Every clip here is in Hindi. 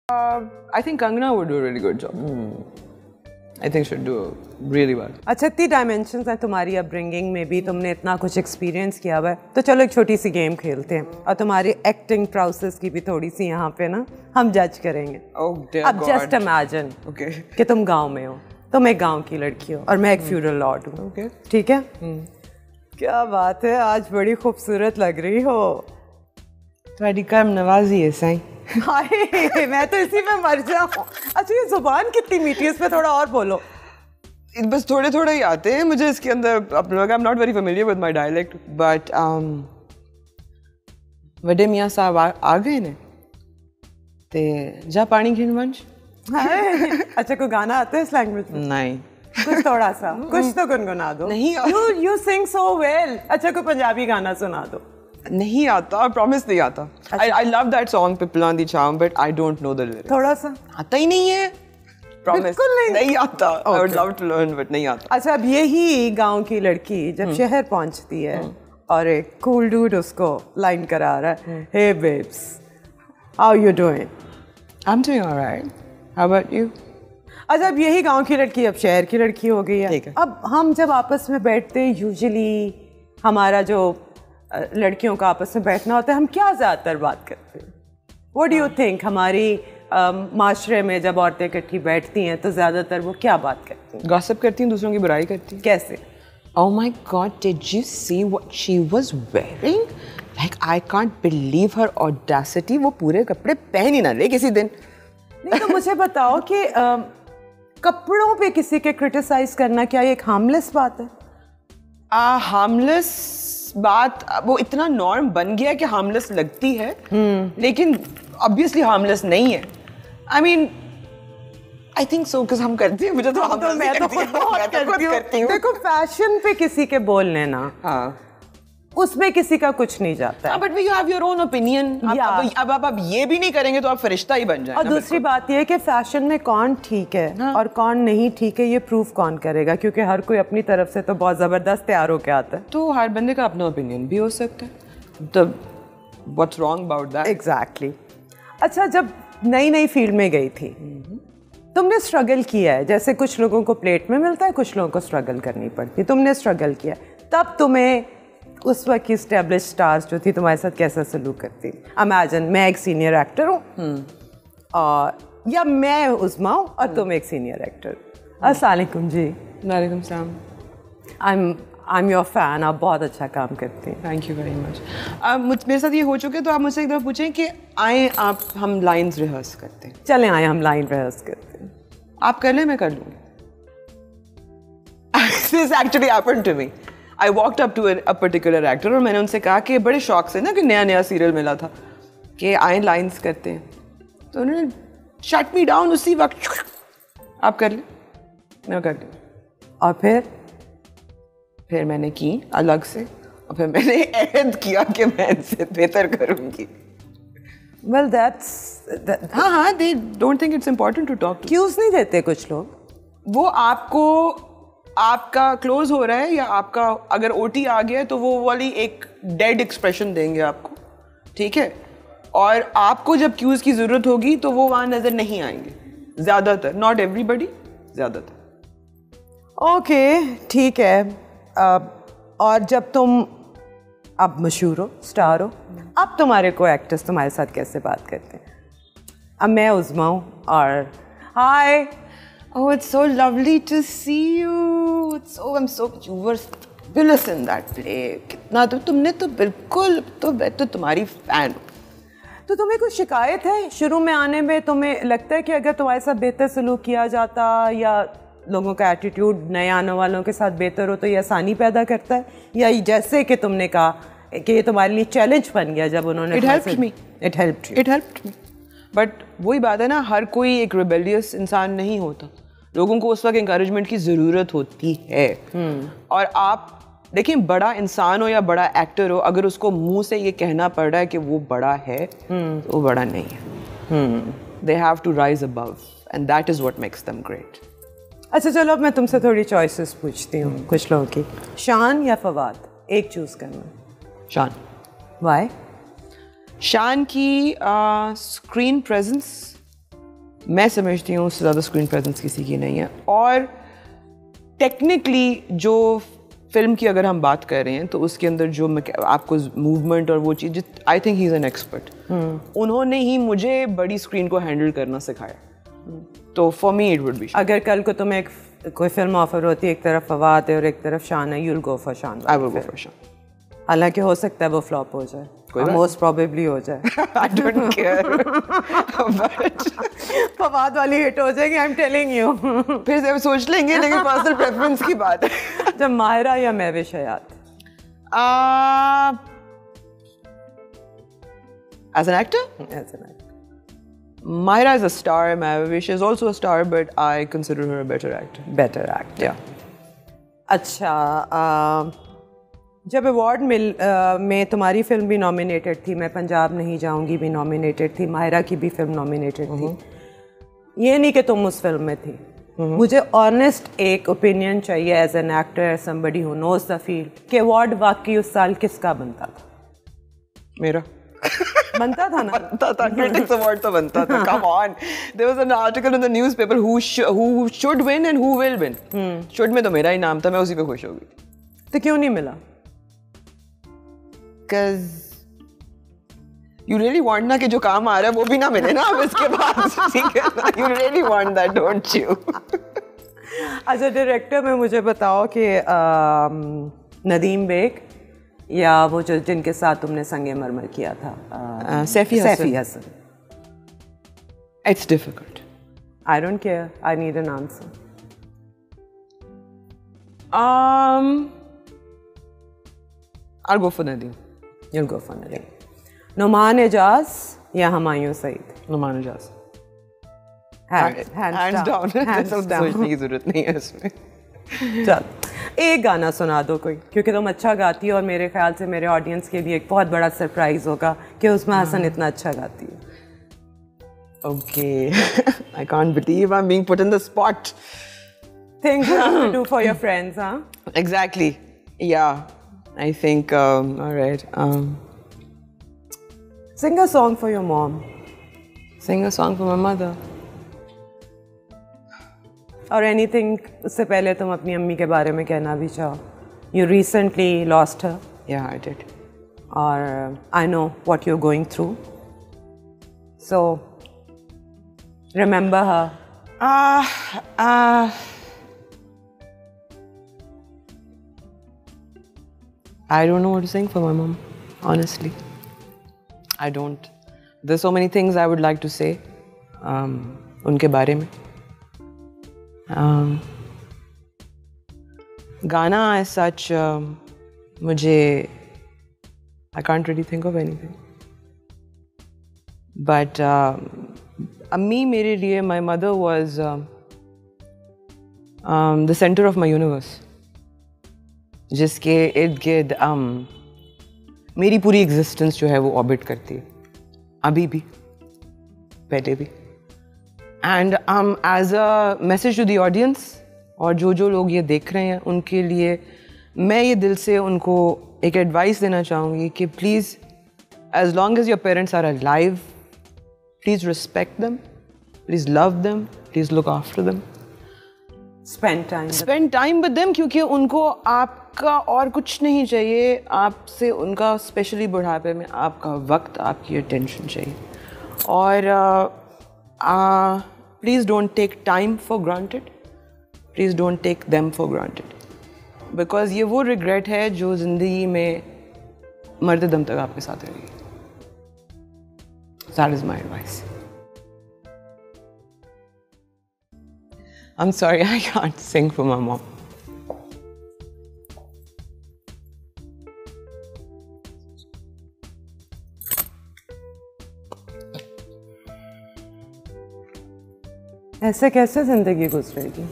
I think Kangana would do a really good job. I think she'd do really well. अच्छा, इतनी डायमेंशंस हैं तुम्हारी अपब्रिंगिंग में भी, तुमने इतना कुछ एक्सपीरियंस किया हुआ है, तो चलो एक छोटी सी गेम खेलते हैं और तुम्हारी एक्टिंग प्रोसेस की भी थोड़ी सी यहाँ पे ना हम जज करेंगे। Oh dear अब जस्ट इमेजिन कि तुम गांव में हो, तुम एक गांव की लड़की हो और मैं एक फ्यूडल लॉर्ड हूँ, ठीक है? क्या बात है, आज बड़ी खूबसूरत लग रही हो। तुम्हारी कर्म नवाजी है साईं। हाय, मैं तो इसी में मर जाऊँ। अच्छा, ये जुबान कितनी मीठी है, इस पे थोड़ा और बोलो। बस थोड़े थोड़े ही आते हैं मुझे इसके अंदर। अपने I am not very familiar with my dialect, but वडे मियाँ साहब आ गए ने ते जा पानी खिन वंश। अच्छा, कोई गाना आता है इस लैंग्वेज में? नहीं, कुछ थोड़ा सा, कुछ तो गुनगुना दो। नहीं, you sing so well। अच्छा, कोई पंजाबी गाना सुना दो। नहीं आता, प्रॉमिस नहीं आता। I love that song पिपलां दी छांव, but I don't know the lyrics। थोड़ा सा आता ही नहीं है, प्रॉमिस बिल्कुल नहीं आता। I would love to learn, but नहीं आता। अच्छा, अब यही गांव की लड़की जब शहर पहुंचती है और एक कूल डूड उसको लाइन करा रहा है, hey babes, how you doing? I'm doing alright. How about you? अच्छा, अब यही गांव की लड़की अब शहर की लड़की हो गई है। अब हम जब आपस में बैठते हैं, यूजुअली हमारा जो लड़कियों का आपस में बैठना होता है, हम क्या ज़्यादातर बात करते हैं? What do you think? हमारी माशरे में जब औरतें इकट्ठी बैठती हैं तो ज़्यादातर वो क्या बात करती हैं? गॉसिप करती हैं, दूसरों की बुराई करती हैं। कैसे? Oh my God, did you see what she was wearing? Like, I can't believe her audacity. वो पूरे कपड़े पहन ही ना ले किसी दिन। नहीं, तो मुझे बताओ कि कपड़ों पे किसी के क्रिटिसाइज करना क्या ये एक हार्मलेस बात है? हार्मलेस बात, वो इतना नॉर्म बन गया कि हार्मलेस लगती है, लेकिन ऑब्वियसली हार्मलेस नहीं है। I mean, I think so, because हम करते हैं। मुझे तो मैं तो खुद बहुत करती हूँ। देखो, फैशन पे किसी के बोल लेना, हाँ, उसमें किसी का कुछ नहीं जाता है। But you have your own opinion. अब आप ये भी नहीं करेंगे तो आप फरिश्ता ही बन जाएंगे। और दूसरी बात ये है कि फैशन में कौन ठीक है और कौन नहीं ठीक है, ये प्रूफ कौन करेगा? क्योंकि हर कोई अपनी तरफ से तो बहुत ज़बरदस्त तैयार होके आता है। तो हर बंदे का अपना ओपिनियन भी हो सकता है। तो what's wrong about that? Exactly. अच्छा, जब नई नई फील्ड में गई थी, तुमने स्ट्रगल किया है। जैसे कुछ लोगों को प्लेट में मिलता है, कुछ लोगों को स्ट्रगल करनी पड़ती है। तुमने स्ट्रगल किया, तब तुम्हें उस वक्त की एस्टेब्लिश स्टार्स जो थी तुम्हारे साथ कैसा सलूक करती? इमेजिन, मैं एक सीनियर एक्टर हूँ और या मैं उस्मा हूँ और तुम एक सीनियर एक्टर। अस्सलाम वालेकुम जी। वालेकुम सलाम। आई एम योर फैन, आप बहुत अच्छा काम करते हैं। Thank you very much. अब मेरे साथ ये हो चुके, तो आप मुझसे एक दफ़ा पूछें कि आए आप, हम लाइंस रिहर्स करते हैं। चलें, आए हम लाइन रिहर्स करते हैं। आप कर लें, मैं कर लूँगी। This actually happened to me. I walked up to a particular actor और मैंने उनसे कहा कि बड़े शौक से ना, कि नया नया सीरियल मिला था, कि आए लाइंस करते हैं। तो उन्होंने शट मी डाउन उसी वक्त। आप कर लें, मैं कर लूँ। और फिर मैंने की अलग से, और फिर मैंने ऐद किया कि मैं इनसे बेहतर करूँगी। Well, हाँ, they don't think it's important to talk to। क्यूज नहीं देते कुछ लोग। वो आपको, आपका क्लोज हो रहा है या आपका अगर ओटी आ गया है तो वो वाली एक डेड एक्सप्रेशन देंगे आपको, ठीक है? और आपको जब क्यूज की जरूरत होगी तो वो वहाँ नजर नहीं आएंगे ज्यादातर, नॉट एवरीबडी, ज्यादातर। ओके, ठीक है। और जब तुम अब मशहूर हो, स्टार हो, अब तुम्हारे को एक्टर्स तुम्हारे साथ कैसे बात करते हैं? अब मैं उज़्मा हूँ और हाय, oh, it's so lovely to see you. You were fabulous in that play. कितना तो तुमने तो बिल्कुल, तो मैं तो तुम्हारी फैन हूँ। तो तुम्हें कोई शिकायत है शुरू में आने में? तुम्हें लगता है कि अगर तुम्हारे साथ बेहतर सलूक किया जाता या लोगों का एटीट्यूड नए आने वालों के साथ बेहतर हो तो ये आसानी पैदा करता है? या जैसे कि तुमने कहा कि ये तुम्हारे लिए चैलेंज बन गया जब उन्होंने It helped me. बट वही बात है ना, हर कोई एक रिबेलियस इंसान नहीं होता। लोगों को उस वक्त इंकरेजमेंट की ज़रूरत होती है। और आप देखिए, बड़ा इंसान हो या बड़ा एक्टर हो, अगर उसको मुंह से ये कहना पड़ रहा है कि वो बड़ा है, तो वो बड़ा नहीं है। They have to rise above and that is what makes them great. अच्छा, चलो अब मैं तुमसे थोड़ी चॉइसेस पूछती हूँ कुछ लोगों की। शान या फवाद, एक चूज़ करना। शान। वाई? शान की स्क्रीन प्रेजेंस मैं समझती हूँ उससे ज़्यादा स्क्रीन प्रेजेंस किसी की नहीं है। और टेक्निकली जो फिल्म की अगर हम बात कर रहे हैं तो उसके अंदर जो आपको मूवमेंट और वो चीज़, I think he is an expert. उन्होंने ही मुझे बड़ी स्क्रीन को हैंडल करना सिखाया। तो for me it would be. अगर कल को तुम्हें कोई फिल्म ऑफर होती है, एक तरफ फवाद है और एक तरफ शान है, you'll go for शान। आई विल गो फॉर शान। हालांकि हो सकता है वो फ्लॉप हो जाए, मोस्ट प्रोबेबली हो जाए। I don't care but Fawad वाली हिट हो जाएगी, आई एम टेलिंग यू। फिर से सोच लेंगे, लेकिन पर्सनल प्रेफरेंस की बात है। जब माहिरा या महविश हयात? As an actor? As an actor. Mahira is a star, Mahwish is also a star, but I consider her a better actor. Better actor. Yeah. अच्छा, जब अवार्ड में तुम्हारी फिल्म भी नॉमिनेटेड थी, मैं पंजाब नहीं जाऊंगी भी नॉमिनेटेड थी, माहिरा की भी फिल्म नॉमिनेटेड थी। ये नहीं कि तुम उस फिल्म में थी। मुझे ऑनेस्ट एक ओपिनियन चाहिए as an actor, somebody who knows the field, कि अवार्ड वाकई उस साल किसका बनता था? मेरा बनता था ना? बनता था, क्रिटिक्स अवार्ड तो बनता था। Come on, there was an article in the newspaper who should win and who will win. Should में तो मेरा ही नाम था, मैं उसी पे खुश हो गई। तो क्यों नहीं मिला? Because you really want ना कि जो काम आ रहा है वो भी ना मिले ना अब इसके बाद, ठीक है ना? You really want that, don't you? अच्छा, डायरेक्टर में मुझे बताओ कि नदीम बेग या वो जो जिनके साथ तुमने संगे मरमर किया था, Saifi Hasan. It's difficult. I don't care. I need an answer. I'll go for Nadeem. You'll go for Nadeem. Numan Ejaz या हुमायूं सईद? नुमान एजाज। Hands down. सोचने की जरूरत नहीं है इसमें। चल, एक गाना सुना दो कोई, क्योंकि तुम अच्छा गाती हो और मेरे ख्याल से मेरे ऑडियंस के लिए एक बहुत बड़ा सरप्राइज होगा कि उसमें हसन इतना अच्छा गाती है। Okay, I can't believe I'm being put in the spot. Things you have to do for your friends, huh? Exactly. Yeah, I think. All right. Sing a song for your mom. Sing a song for my mother. और एनीथिंग, उससे पहले तुम अपनी अम्मी के बारे में कहना भी चाहो। You recently lost her. Yeah, I did. और I know what you're going through. So remember her. I don't know what to sing for my mom, honestly. I don't. There's so many things I would like to say उनके बारे में. गाना as such मुझे I can't really think of anything. But अम्मी मेरे लिए, my mother was the center of my universe. जिसके इर्द गिर्द मेरी पूरी एग्जिस्टेंस जो है वो ऑर्बिट करती है, अभी भी, पहले भी। And as a message to the audience, और जो लोग ये देख रहे हैं उनके लिए मैं ये दिल से उनको एक एडवाइस देना चाहूँगी कि please, as long as your parents are alive, please respect them, please love them, please look after them, spend time with them, क्योंकि उनको आपका और कुछ नहीं चाहिए, आपसे उनका स्पेशली बुढ़ापे में आपका वक्त, आपकी अटेंशन चाहिए। और please don't take time for granted, please don't take them for granted, because ये वो रिग्रेट है जो ज़िंदगी में मरते दम तक आपके साथ रहेगी। That is my advice. I'm sorry, I can't sing for my mom. ऐसे कैसे जिंदगी गुजरेगी?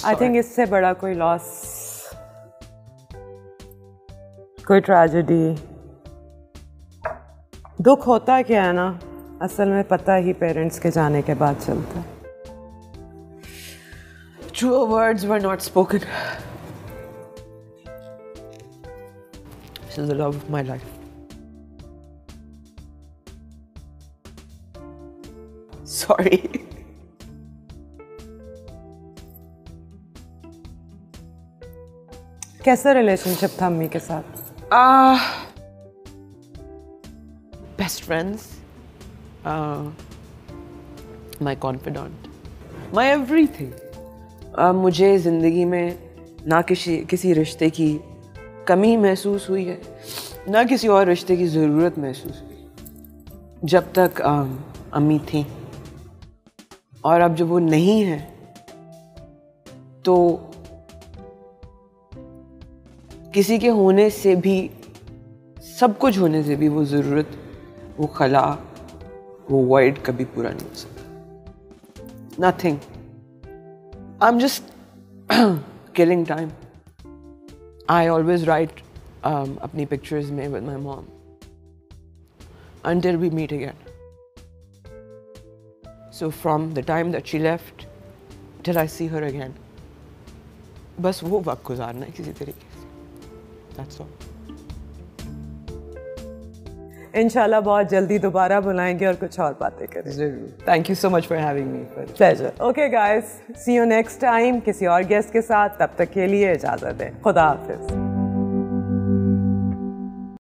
आई थिंक इससे बड़ा कोई लॉस, कोई ट्रेजेडी, दुख होता क्या है ना, असल में पता ही पेरेंट्स के जाने के बाद चलता है। Truer words were not spoken. This is the love of my life. Sorry. कैसा रिलेशनशिप था अम्मी के साथ? Best friends, my confidant, my everything. मुझे ज़िंदगी में ना किसी रिश्ते की कमी महसूस हुई है, ना किसी और रिश्ते की ज़रूरत महसूस हुई जब तक अम्मी थी। और अब जब वो नहीं है तो किसी के होने से भी, सब कुछ होने से भी वो ज़रूरत, वो खला, वो वॉइड कभी पूरा नहीं हो सकता। Nothing. I'm just killing time. I always write अपनी pictures में with my mom until we meet again. So from the time that she left till I see her again, बस वो वक्त गुजारना है किसी तरीके से। That's all. इंशाल्लाह बहुत जल्दी दोबारा बुलाएंगे और कुछ और बातें करें। ज़रूर। Thank you so much for having me. Pleasure. Okay guys, see you next time किसी और गेस्ट के साथ। तब तक के लिए इजाज़त दें। खुदा हाफिज़।